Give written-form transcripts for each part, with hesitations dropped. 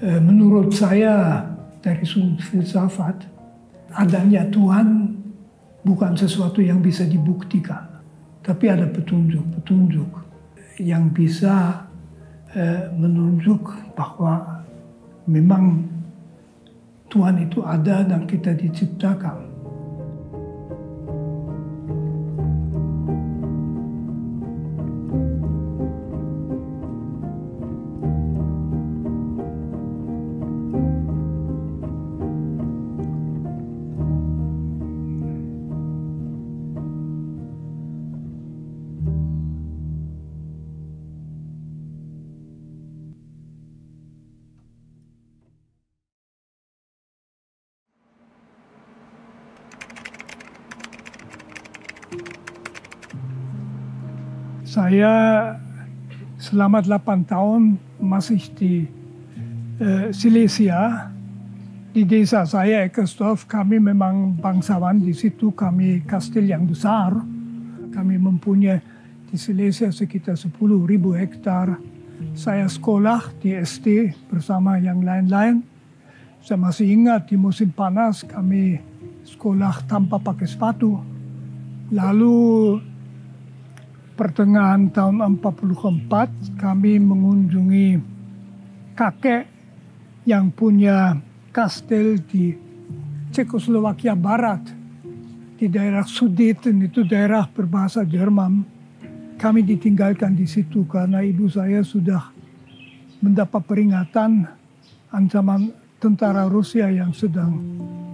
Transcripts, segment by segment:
Menurut saya dari sudut filsafat, adanya Tuhan bukan sesuatu yang bisa dibuktikan, tapi ada petunjuk-petunjuk yang bisa menunjuk bahwa memang Tuhan itu ada dan kita diciptakan. Saya selama 8 tahun masih di Silesia, di desa saya Eckersdorf. Kami memang bangsawan di situ, kami kastil yang besar. Kami mempunyai di Silesia sekitar 10.000 hektar. Saya sekolah di SD bersama yang lain-lain. Saya masih ingat di musim panas kami sekolah tanpa pakai sepatu. Lalu pertengahan tahun 1944 kami mengunjungi kakek yang punya kastil di Cekoslowakia Barat, di daerah Sudeten, itu daerah berbahasa Jerman. Kami ditinggalkan di situ karena ibu saya sudah mendapat peringatan ancaman tentara Rusia yang sedang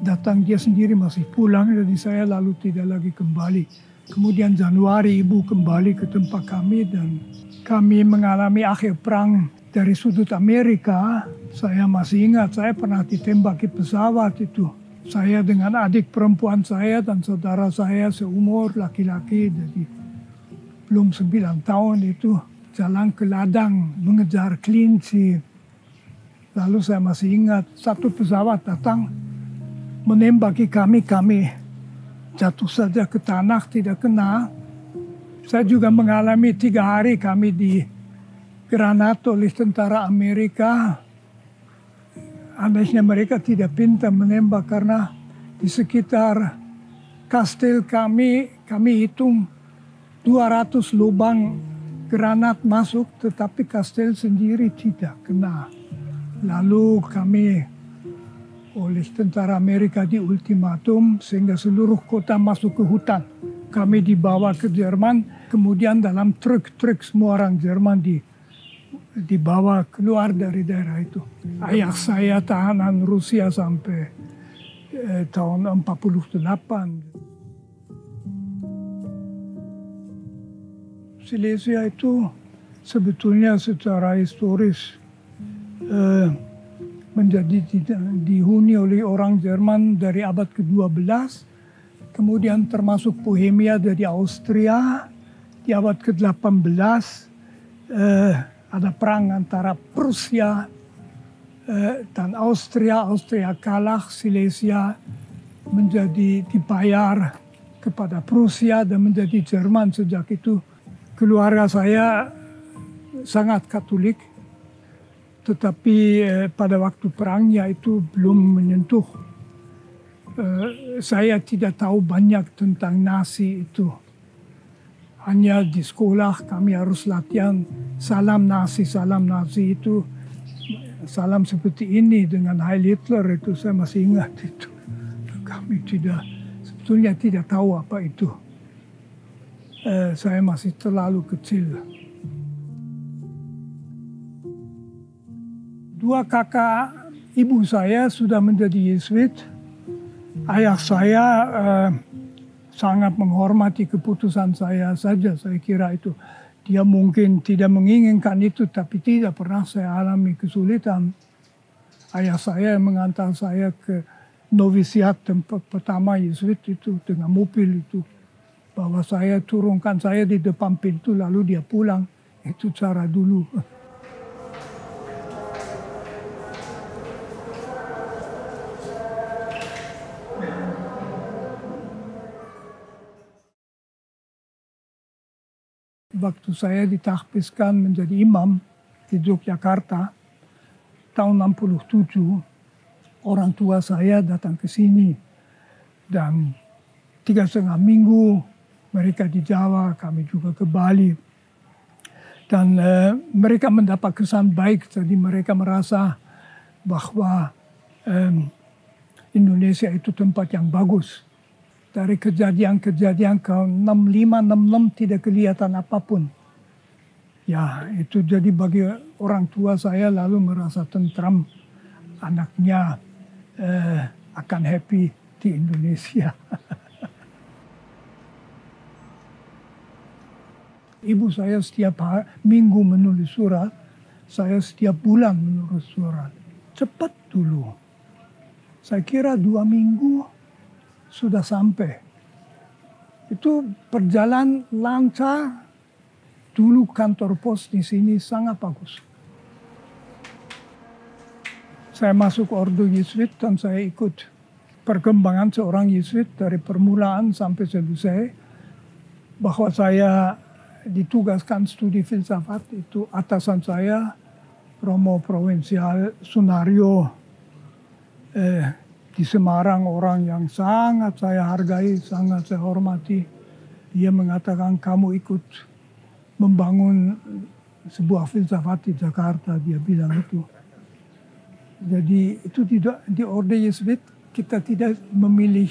datang. Dia sendiri masih pulang, jadi saya lalu tidak lagi kembali. Kemudian Januari ibu kembali ke tempat kami dan kami mengalami akhir perang dari sudut Amerika. Saya masih ingat saya pernah ditembaki pesawat itu. Saya dengan adik perempuan saya dan saudara saya seumur laki-laki, jadi belum 9 tahun itu, jalan ke ladang mengejar kelinci. Lalu saya masih ingat satu pesawat datang menembaki kami jatuh saja ke tanah, tidak kena. Saya juga mengalami 3 hari kami di granat oleh tentara Amerika. Anehnya mereka tidak pintar menembak karena di sekitar kastil kami hitung 200 lubang granat masuk, tetapi kastil sendiri tidak kena. Lalu kami oleh tentara Amerika di ultimatum sehingga seluruh kota masuk ke hutan. Kami dibawa ke Jerman, kemudian dalam truk semua orang Jerman dibawa keluar dari daerah itu. Ayah saya tahanan Rusia sampai tahun 48. Silesia itu sebetulnya secara historis menjadi dihuni oleh orang Jerman dari abad ke-12, kemudian termasuk Bohemia dari Austria. Di abad ke-18 ada perang antara Prusia dan Austria. Austria kalah, Silesia menjadi dibayar kepada Prusia dan menjadi Jerman. Sejak itu keluarga saya sangat Katolik. Tetapi pada waktu perangnya itu belum menyentuh. Saya tidak tahu banyak tentang Nazi itu. Hanya di sekolah kami harus latihan salam Nazi itu. Salam seperti ini dengan Heil Hitler itu saya masih ingat itu. Kami sebetulnya tidak tahu apa itu. Saya masih terlalu kecil. 2 kakak ibu saya sudah menjadi Yesuit. Ayah saya sangat menghormati keputusan saya saja, saya kira itu. Dia mungkin tidak menginginkan itu, tapi tidak pernah saya alami kesulitan. Ayah saya mengantar saya ke novisiat tempat pertama Yesuit itu dengan mobil itu. Bahwa saya turunkan saya di depan pintu lalu dia pulang. Itu cara dulu. Waktu saya ditahbiskan menjadi imam di Yogyakarta, tahun 67 orang tua saya datang ke sini dan 3,5 minggu mereka di Jawa, kami juga ke Bali. Dan mereka mendapat kesan baik, jadi mereka merasa bahwa Indonesia itu tempat yang bagus. Dari kejadian-kejadian tahun 65, 66 tidak kelihatan apapun. Ya, itu jadi bagi orang tua saya lalu merasa tentram anaknya akan happy di Indonesia. Ibu saya setiap minggu menulis surat, saya setiap bulan menulis surat. Cepat dulu. Saya kira 2 minggu sudah sampai. Itu perjalanan lancar. Dulu kantor pos di sini sangat bagus. Saya masuk Ordo Yesuit dan saya ikut perkembangan seorang Yesuit dari permulaan sampai selesai. Bahwa saya ditugaskan studi filsafat, itu atasan saya Romo Provinsial Sunario di Semarang, orang yang sangat saya hargai, sangat saya hormati. Dia mengatakan kamu ikut membangun sebuah filsafat di Jakarta, dia bilang itu. Jadi itu tidak di Ordo Yesuit kita tidak memilih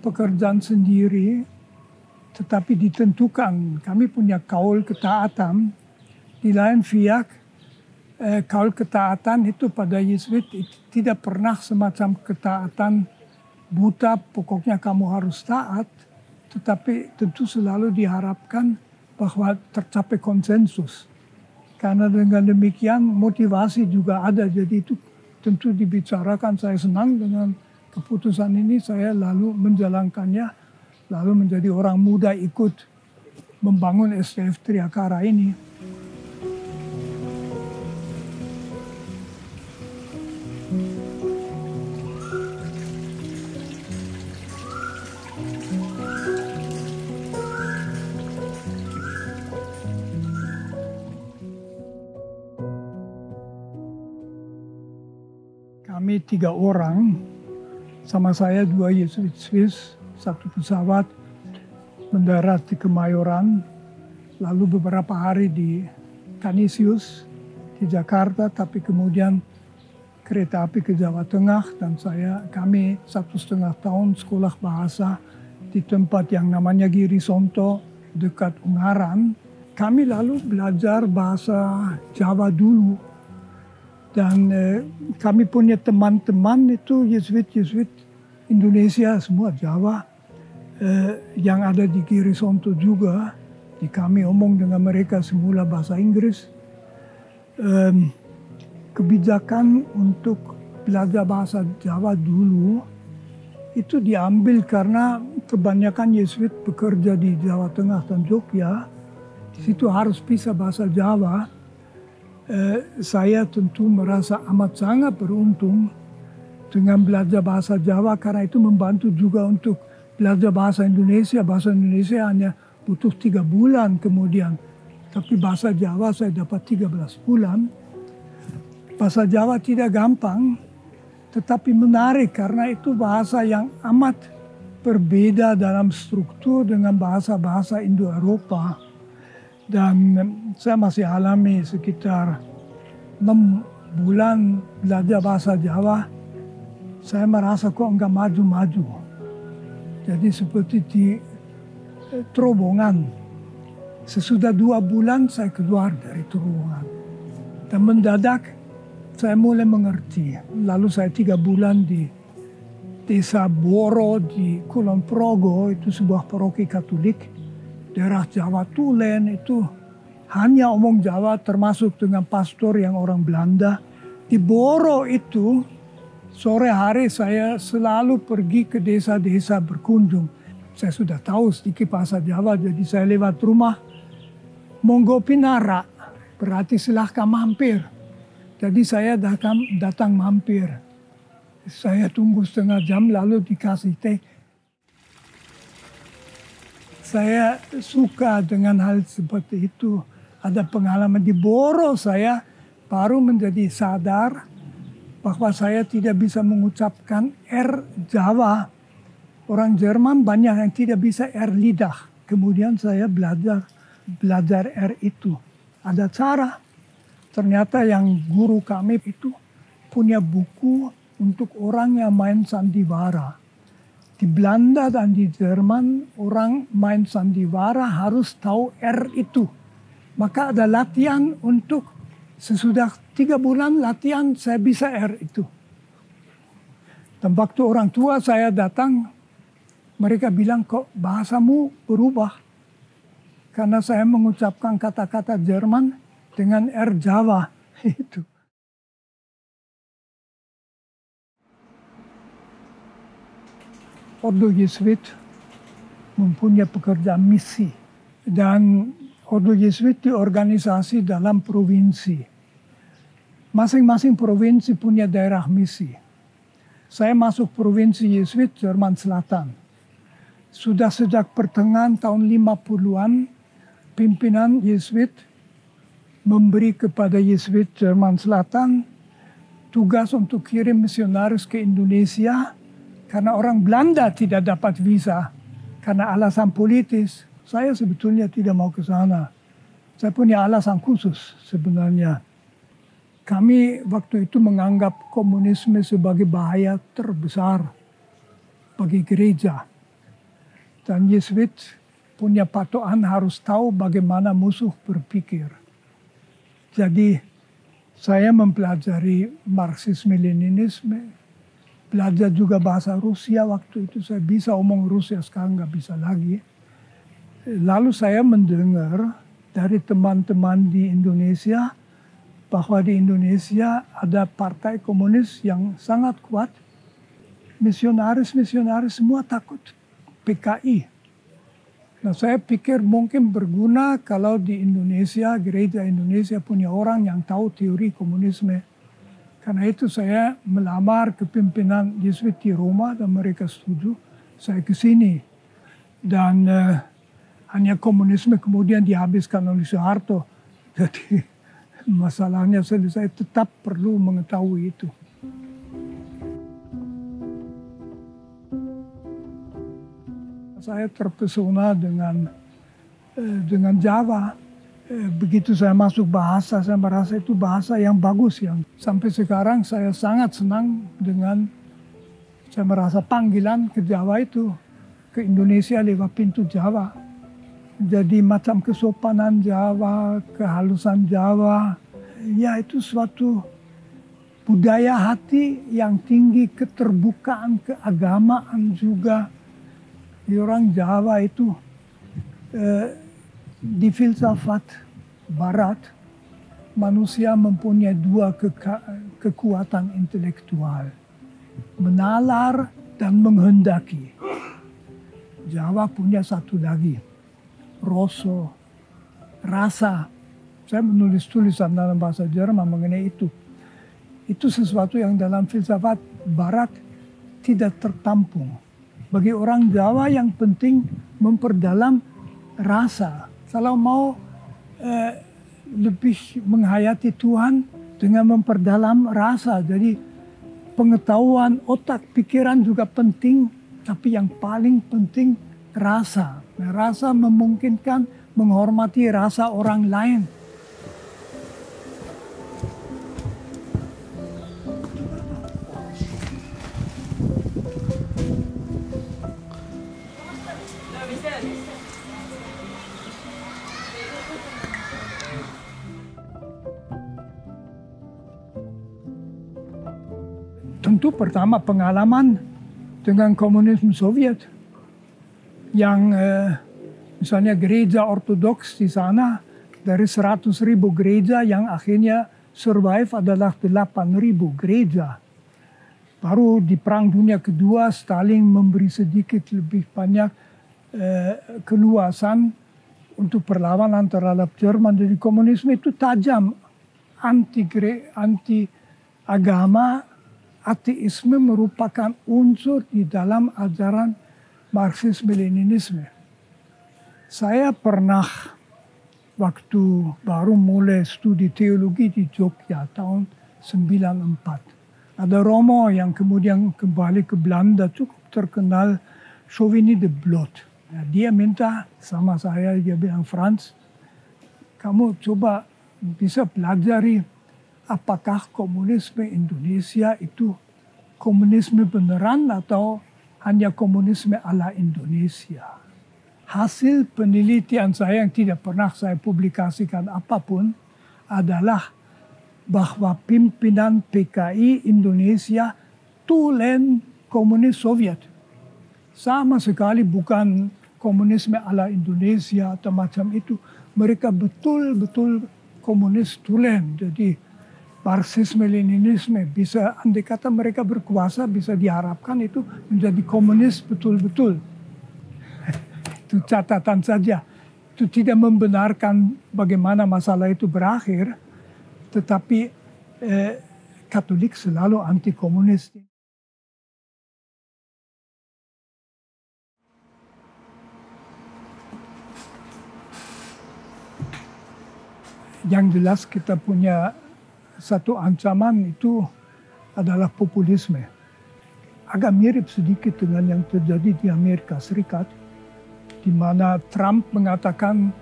pekerjaan sendiri, tetapi ditentukan. Kami punya kaul ketaatan. Di lain pihak, kaul ketaatan itu pada Yesuit tidak pernah semacam ketaatan buta, pokoknya kamu harus taat. Tetapi tentu selalu diharapkan bahwa tercapai konsensus. Karena dengan demikian motivasi juga ada. Jadi itu tentu dibicarakan. Saya senang dengan keputusan ini. Saya lalu menjalankannya. Lalu menjadi orang muda ikut membangun STF Triakara ini. Kami 3 orang, sama saya 2 Yesuit Swiss, 1 pesawat mendarat di Kemayoran, lalu beberapa hari di Canisius di Jakarta, tapi kemudian kereta api ke Jawa Tengah dan kami 1,5 tahun sekolah bahasa di tempat yang namanya Girisonto dekat Ungaran. Kami lalu belajar bahasa Jawa dulu dan kami punya teman-teman itu Yesuit Indonesia semua Jawa yang ada di Girisonto juga. Di kami omong dengan mereka semula bahasa Inggris. Kebijakan untuk belajar bahasa Jawa dulu itu diambil karena kebanyakan Yesuit bekerja di Jawa Tengah dan Jogja. Di situ harus bisa bahasa Jawa. Saya tentu merasa amat sangat beruntung dengan belajar bahasa Jawa karena itu membantu juga untuk belajar bahasa Indonesia. Bahasa Indonesia hanya butuh 3 bulan kemudian. Tapi bahasa Jawa saya dapat 13 bulan. Bahasa Jawa tidak gampang, tetapi menarik karena itu bahasa yang amat berbeda dalam struktur dengan bahasa-bahasa Indo-Eropa. Dan saya masih alami sekitar 6 bulan belajar bahasa Jawa. Saya merasa kok enggak maju-maju. Jadi seperti di terowongan. Sesudah 2 bulan saya keluar dari terowongan. Dan mendadak saya mulai mengerti. Lalu saya 3 bulan di Desa Boro di Kulon Progo, itu sebuah paroki Katolik. Daerah Jawa Tulen itu hanya omong Jawa termasuk dengan pastor yang orang Belanda. Di Boro itu sore hari saya selalu pergi ke desa-desa berkunjung. Saya sudah tahu sedikit bahasa Jawa, jadi saya lewat rumah. Monggo pinara, berarti silahkan mampir. Jadi saya datang mampir. Saya tunggu setengah jam lalu dikasih teh. Saya suka dengan hal seperti itu. Ada pengalaman di Boro saya baru menjadi sadar bahwa saya tidak bisa mengucapkan R Jawa. Orang Jerman banyak yang tidak bisa R lidah. Kemudian saya belajar R itu. Ada cara. Ternyata yang guru kami itu punya buku untuk orang yang main sandiwara. Di Belanda dan di Jerman orang main sandiwara harus tahu R itu. Maka ada latihan untuk sesudah 3 bulan latihan saya bisa R itu. Dan waktu orang tua saya datang, mereka bilang kok bahasamu berubah. Karena saya mengucapkan kata-kata Jerman dengan R Jawa itu. Ordo Jesuit mempunyai pekerjaan misi. Dan Ordo Jesuit diorganisasi dalam provinsi. Masing-masing provinsi punya daerah misi. Saya masuk provinsi Jesuit Jerman Selatan. Sudah sejak pertengahan tahun 50-an, pimpinan Jesuit memberi kepada Jesuit Jerman Selatan tugas untuk kirim misionaris ke Indonesia. Karena orang Belanda tidak dapat visa karena alasan politis, saya sebetulnya tidak mau ke sana. Saya punya alasan khusus sebenarnya. Kami waktu itu menganggap komunisme sebagai bahaya terbesar bagi gereja. Dan Yesuit punya patokan harus tahu bagaimana musuh berpikir. Jadi saya mempelajari Marxisme-Leninisme, belajar juga bahasa Rusia. Waktu itu saya bisa omong Rusia, sekarang nggak bisa lagi. Lalu saya mendengar dari teman-teman di Indonesia bahwa di Indonesia ada partai komunis yang sangat kuat. Misionaris semua takut. PKI. Nah saya pikir mungkin berguna kalau di Indonesia, gereja Indonesia punya orang yang tahu teori komunisme. Karena itu saya melamar kepimpinan Jesuit di Roma dan mereka setuju. Saya ke sini. Dan hanya komunisme kemudian dihabiskan oleh Soeharto. Jadi masalahnya selesai, tetap perlu mengetahui itu. Saya terpesona dengan Jawa. Begitu saya masuk bahasa, saya merasa itu bahasa yang bagus. Yang sampai sekarang saya sangat senang dengan, saya merasa panggilan ke Jawa itu, ke Indonesia lewat pintu Jawa. Jadi macam kesopanan Jawa, kehalusan Jawa, ya itu suatu budaya hati yang tinggi, keterbukaan, keagamaan juga. Di orang Jawa itu, di filsafat barat, manusia mempunyai 2 kekuatan intelektual. Menalar dan menghendaki. Jawa punya satu lagi. Rasa. Saya menulis tulisan dalam bahasa Jerman mengenai itu. Itu sesuatu yang dalam filsafat barat tidak tertampung. Bagi orang Jawa yang penting memperdalam rasa. Kalau mau lebih menghayati Tuhan dengan memperdalam rasa. Jadi pengetahuan otak, pikiran juga penting. Tapi yang paling penting rasa. Nah, rasa memungkinkan menghormati rasa orang lain. Tentu pertama pengalaman dengan komunisme Soviet yang misalnya gereja ortodoks di sana dari 100.000 gereja yang akhirnya survive adalah 8.000 gereja. Baru di Perang Dunia Kedua Stalin memberi sedikit lebih banyak keluasan untuk perlawanan terhadap Jerman. Jadi komunisme itu tajam, anti agama. Ateisme merupakan unsur di dalam ajaran Marxisme-Leninisme. Saya pernah waktu baru mulai studi teologi di Jogja tahun 94. Ada Romo yang kemudian kembali ke Belanda, cukup terkenal, Chauvigny de Blot. Nah, dia minta sama saya, dia bilang, Frans, kamu coba bisa pelajari apakah komunisme Indonesia itu komunisme beneran atau hanya komunisme ala Indonesia. Hasil penelitian saya yang tidak pernah saya publikasikan apapun adalah bahwa pimpinan PKI Indonesia tulen komunis Soviet. Sama sekali bukan komunisme ala Indonesia atau macam itu. Mereka betul-betul komunis tulen. Jadi Marxisme-Leninisme bisa, andai kata mereka berkuasa, bisa diharapkan itu menjadi komunis betul-betul. Itu catatan saja. Itu tidak membenarkan bagaimana masalah itu berakhir. Tetapi Katolik selalu anti komunis. Yang jelas kita punya satu ancaman itu adalah populisme. Agak mirip sedikit dengan yang terjadi di Amerika Serikat, di mana Trump mengatakan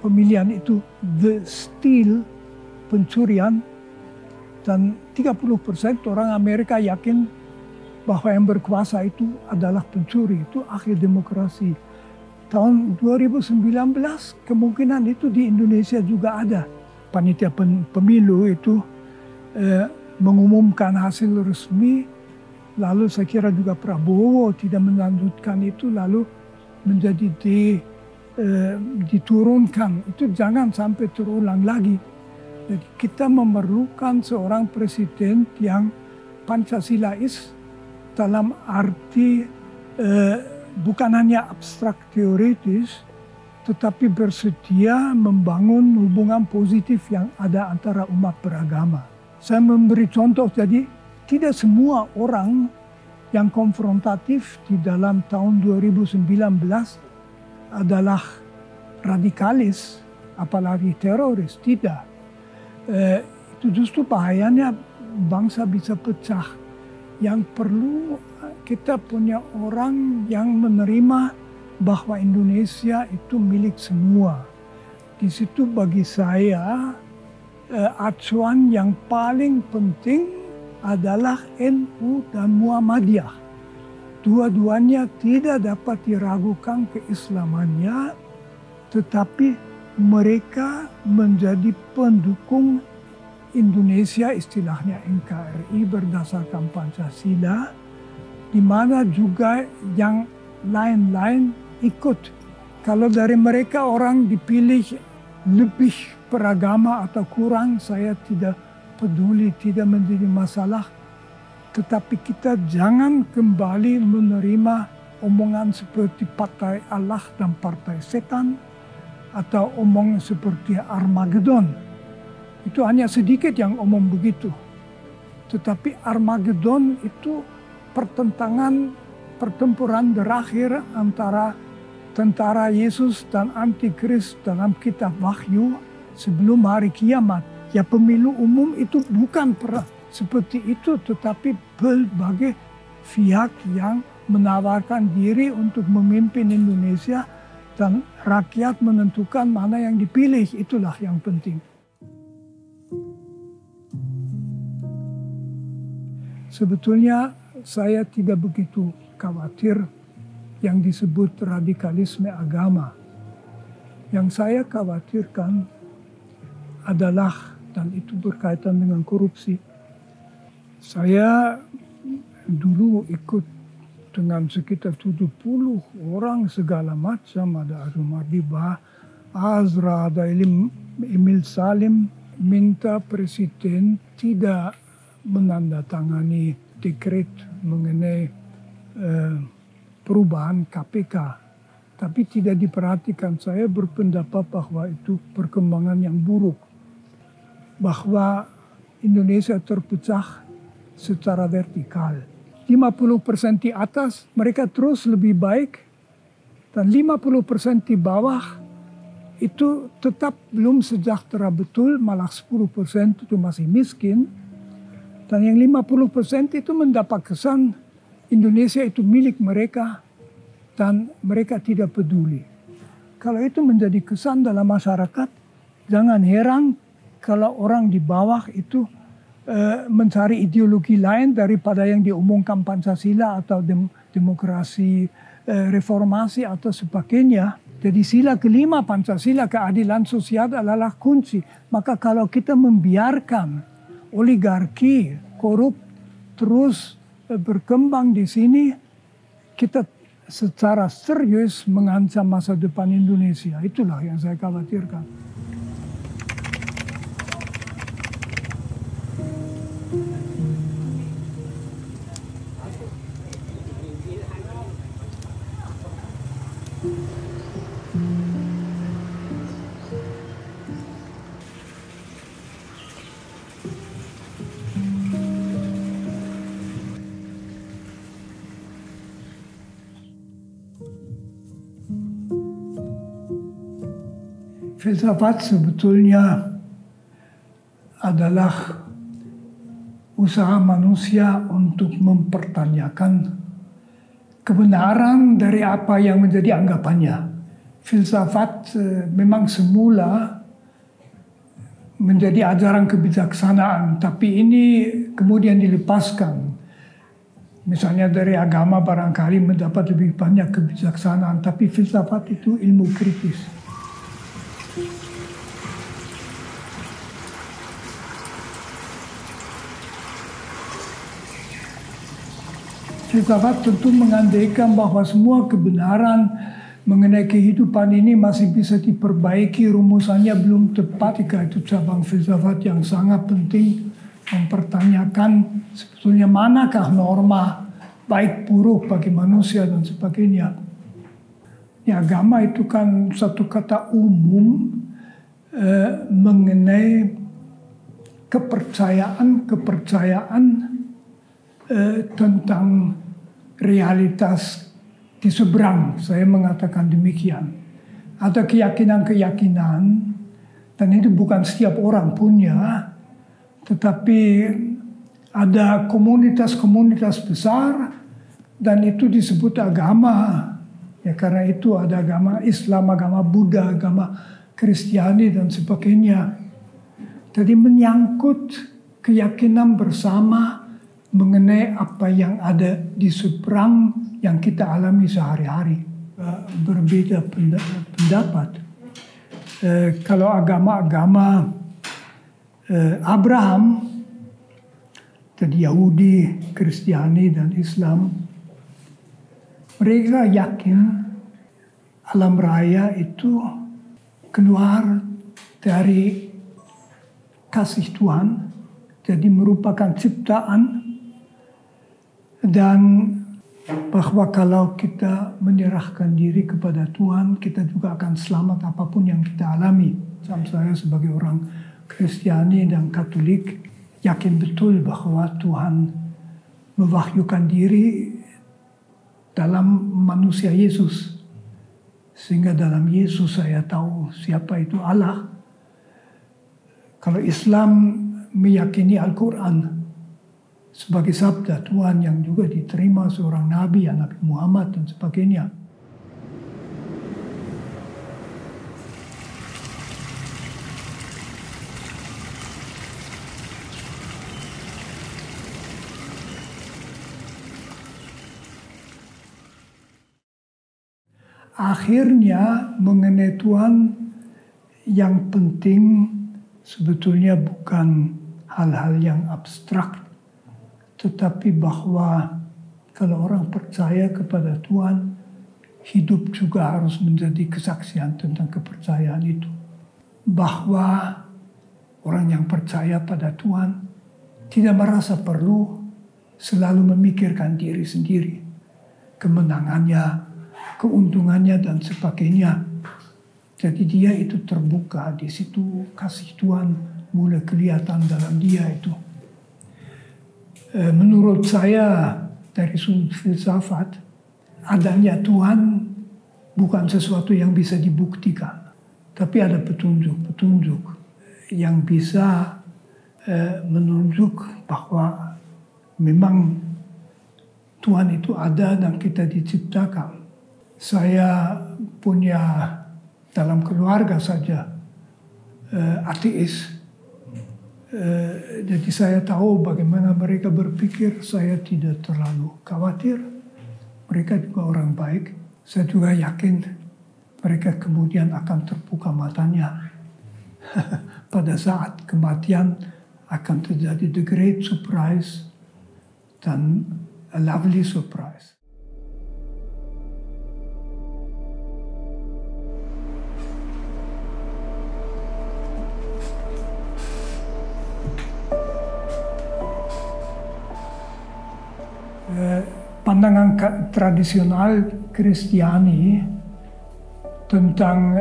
pemilihan itu the steal, pencurian, dan 30% orang Amerika yakin bahwa yang berkuasa itu adalah pencuri. Itu akhir demokrasi. Tahun 2019 kemungkinan itu di Indonesia juga ada. Panitia pemilu itu mengumumkan hasil resmi, lalu saya kira juga Prabowo tidak melanjutkan itu, lalu menjadi diturunkan. Itu jangan sampai terulang lagi. Jadi kita memerlukan seorang presiden yang Pancasilais dalam arti bukan hanya abstrak teoritis, tetapi bersedia membangun hubungan positif yang ada antara umat beragama. Saya memberi contoh, jadi tidak semua orang yang konfrontatif di dalam tahun 2019 adalah radikalis, apalagi teroris, tidak. Itu justru bahayanya bangsa bisa pecah. Yang perlu kita punya orang yang menerima bahwa Indonesia itu milik semua. Di situ bagi saya acuan yang paling penting adalah NU dan Muhammadiyah. Dua-duanya tidak dapat diragukan keislamannya, tetapi mereka menjadi pendukung Indonesia, istilahnya NKRI berdasarkan Pancasila, di mana juga yang lain-lain ikut. Kalau dari mereka orang dipilih lebih beragama atau kurang, saya tidak peduli, tidak menjadi masalah. Tetapi kita jangan kembali menerima omongan seperti partai Allah dan partai setan, atau omongan seperti Armageddon. Itu hanya sedikit yang omong begitu. Tetapi Armageddon itu pertempuran terakhir antara tentara Yesus dan Antikris dalam kitab Wahyu sebelum hari kiamat. Ya, pemilu umum itu bukan seperti itu, tetapi berbagai pihak yang menawarkan diri untuk memimpin Indonesia dan rakyat menentukan mana yang dipilih. Itulah yang penting. Sebetulnya saya tidak begitu khawatir yang disebut radikalisme agama. Yang saya khawatirkan adalah, dan itu berkaitan dengan korupsi. Saya dulu ikut dengan sekitar 70 orang segala macam, ada Azumardi Azra, ada Emil Salim, minta presiden tidak menandatangani dekret mengenai perubahan KPK. Tapi tidak diperhatikan. Saya berpendapat bahwa itu perkembangan yang buruk. Bahwa Indonesia terpecah secara vertikal. 50% di atas mereka terus lebih baik, dan 50% di bawah itu tetap belum sejahtera betul, malah 10% itu masih miskin. Dan yang 50% itu mendapat kesan Indonesia itu milik mereka dan mereka tidak peduli. Kalau itu menjadi kesan dalam masyarakat, jangan heran kalau orang di bawah itu mencari ideologi lain daripada yang diumumkan Pancasila atau demokrasi, reformasi atau sebagainya. Jadi sila kelima Pancasila, keadilan sosial adalah kunci. Maka kalau kita membiarkan oligarki korup terus berkembang di sini, kita secara serius mengancam masa depan Indonesia. Itulah yang saya khawatirkan. Filsafat sebetulnya adalah usaha manusia untuk mempertanyakan kebenaran dari apa yang menjadi anggapannya. Filsafat memang semula menjadi ajaran kebijaksanaan, tapi ini kemudian dilepaskan. Misalnya dari agama barangkali mendapat lebih banyak kebijaksanaan, tapi filsafat itu ilmu kritis. Filsafat tentu mengandaikan bahwa semua kebenaran mengenai kehidupan ini masih bisa diperbaiki, rumusannya belum tepat. Itu cabang filsafat yang sangat penting, mempertanyakan sebetulnya manakah norma baik buruk bagi manusia dan sebagainya. Ya, agama itu kan satu kata umum mengenai kepercayaan tentang realitas di seberang, saya mengatakan demikian. Ada keyakinan-keyakinan, dan itu bukan setiap orang punya, tetapi ada komunitas-komunitas besar, dan itu disebut agama. Ya, karena itu ada agama Islam, agama Buddha, agama Kristiani, dan sebagainya. Jadi menyangkut keyakinan bersama mengenai apa yang ada di seberang yang kita alami sehari-hari. Berbeda pendapat. Kalau agama-agama Abraham, jadi Yahudi, Kristiani, dan Islam, mereka yakin alam raya itu keluar dari kasih Tuhan, jadi merupakan ciptaan. Dan bahwa kalau kita menyerahkan diri kepada Tuhan, kita juga akan selamat apapun yang kita alami. Saya sebagai orang Kristiani dan Katolik yakin betul bahwa Tuhan mewahyukan diri dalam manusia Yesus. Sehingga dalam Yesus saya tahu siapa itu Allah. Kalau Islam meyakini Al-Quran sebagai sabda Tuhan yang juga diterima seorang nabi, Nabi Muhammad dan sebagainya. Akhirnya mengenai Tuhan yang penting sebetulnya bukan hal-hal yang abstrak, tetapi bahwa kalau orang percaya kepada Tuhan, hidup juga harus menjadi kesaksian tentang kepercayaan itu. Bahwa orang yang percaya pada Tuhan tidak merasa perlu selalu memikirkan diri sendiri, kemenangannya, keuntungannya, dan sebagainya. Jadi dia itu terbuka di situ, kasih Tuhan mulai kelihatan dalam dia itu. Menurut saya dari sudut filsafat, adanya Tuhan bukan sesuatu yang bisa dibuktikan, tapi ada petunjuk-petunjuk yang bisa menunjuk bahwa memang Tuhan itu ada dan kita diciptakan. Saya punya dalam keluarga saja ateis. Jadi saya tahu bagaimana mereka berpikir. Saya tidak terlalu khawatir. Mereka juga orang baik. Saya juga yakin mereka kemudian akan terbuka matanya. Pada saat kematian akan terjadi the great surprise dan a lovely surprise. Pandangan tradisional Kristiani tentang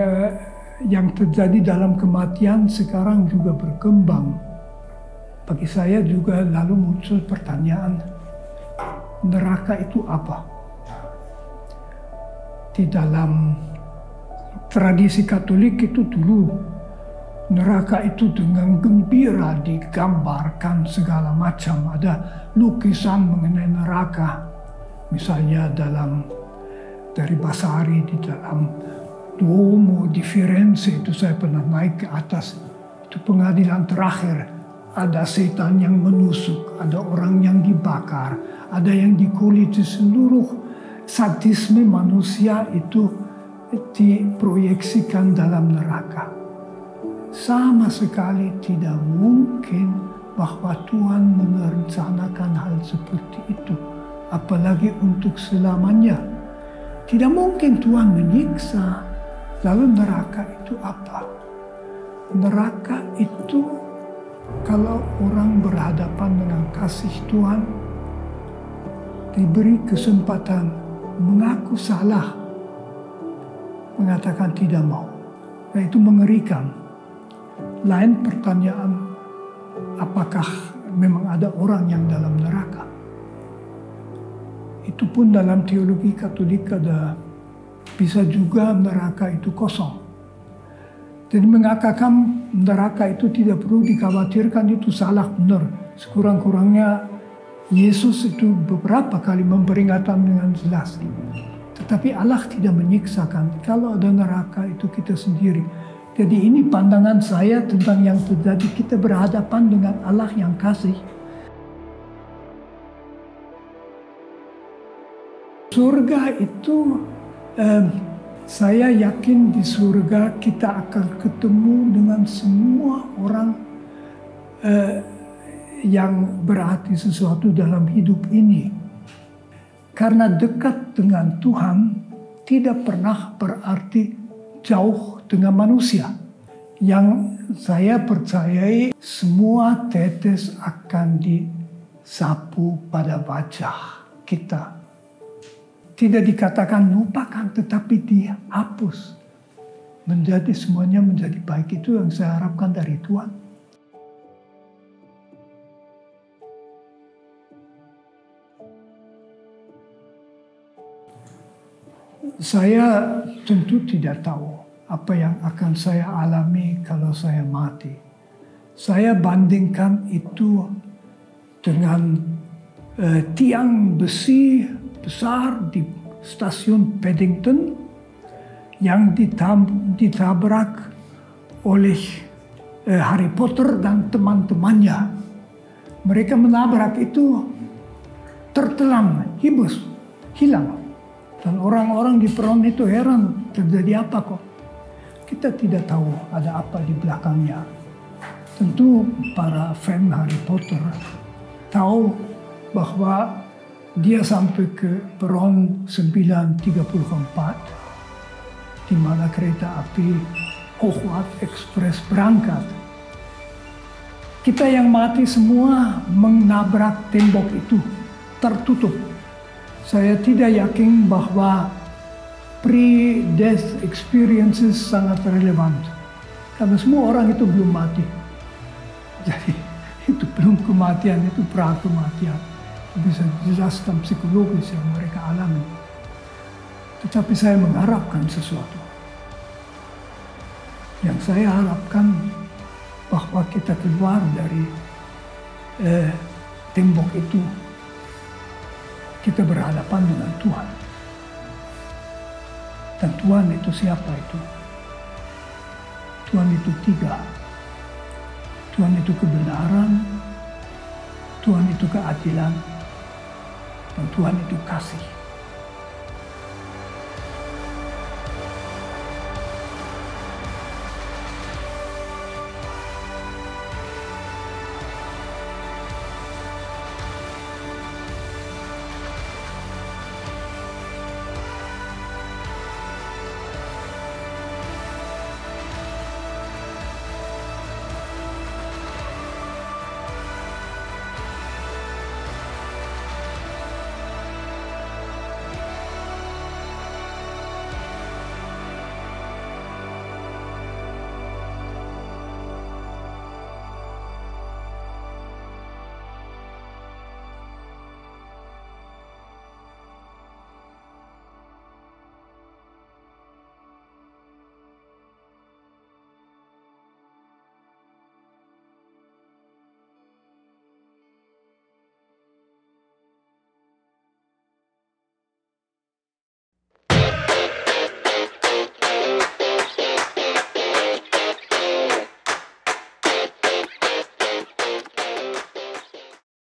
yang terjadi dalam kematian sekarang juga berkembang. Bagi saya juga lalu muncul pertanyaan, neraka itu apa? Di dalam tradisi Katolik itu dulu, neraka itu dengan gembira digambarkan segala macam. Ada lukisan mengenai neraka. Misalnya dari Vasari di dalam Duomo di Firenze itu saya pernah naik ke atas. Itu pengadilan terakhir. Ada setan yang menusuk, ada orang yang dibakar, ada yang dikuliti. Seluruh sadisme manusia itu diproyeksikan dalam neraka. Sama sekali tidak mungkin bahwa Tuhan merencanakan hal seperti itu. Apalagi untuk selamanya. Tidak mungkin Tuhan menyiksa. Lalu neraka itu apa? Neraka itu kalau orang berhadapan dengan kasih Tuhan, diberi kesempatan mengaku salah, mengatakan tidak mau. Nah, itu mengerikan. Lain pertanyaan, apakah memang ada orang yang dalam neraka? Itu pun dalam teologi Katolik ada bisa juga neraka itu kosong. Jadi mengatakan neraka itu tidak perlu dikhawatirkan itu salah benar. Sekurang-kurangnya Yesus itu beberapa kali memperingatkan dengan jelas. Tetapi Allah tidak menyiksakan. Kalau ada neraka itu kita sendiri. Jadi ini pandangan saya tentang yang terjadi. Kita berhadapan dengan Allah yang kasih. Surga itu, saya yakin di surga kita akan ketemu dengan semua orang yang berarti sesuatu dalam hidup ini. Karena dekat dengan Tuhan tidak pernah berarti jauh dengan manusia. Yang saya percayai semua tetes akan disapu pada wajah kita. Tidak dikatakan lupakan, tetapi dihapus. Semuanya menjadi baik. Itu yang saya harapkan dari Tuhan. Saya tentu tidak tahu apa yang akan saya alami kalau saya mati. Saya bandingkan itu dengan tiang besi besar di stasiun Paddington yang ditabrak oleh Harry Potter dan teman-temannya. Mereka menabrak itu tertelan, hibus, hilang. Dan orang-orang di peron itu heran, terjadi apa kok? Kita tidak tahu ada apa di belakangnya. Tentu para fan Harry Potter tahu bahwa dia sampai ke peron 9.34 di mana kereta api Hogwarts Express berangkat. Kita yang mati semua menabrak tembok itu, tertutup. Saya tidak yakin bahwa pre-death experiences sangat relevan. Karena semua orang itu belum mati. Jadi itu belum kematian, itu pra-kematian. Bisa dijelaskan psikologis yang mereka alami. Tetapi saya mengharapkan sesuatu. Yang saya harapkan bahwa kita keluar dari tembok itu, kita berhadapan dengan Tuhan. Dan Tuhan itu siapa itu? Tuhan itu tiga. Tuhan itu kebenaran, Tuhan itu keadilan, dan Tuhan itu kasih.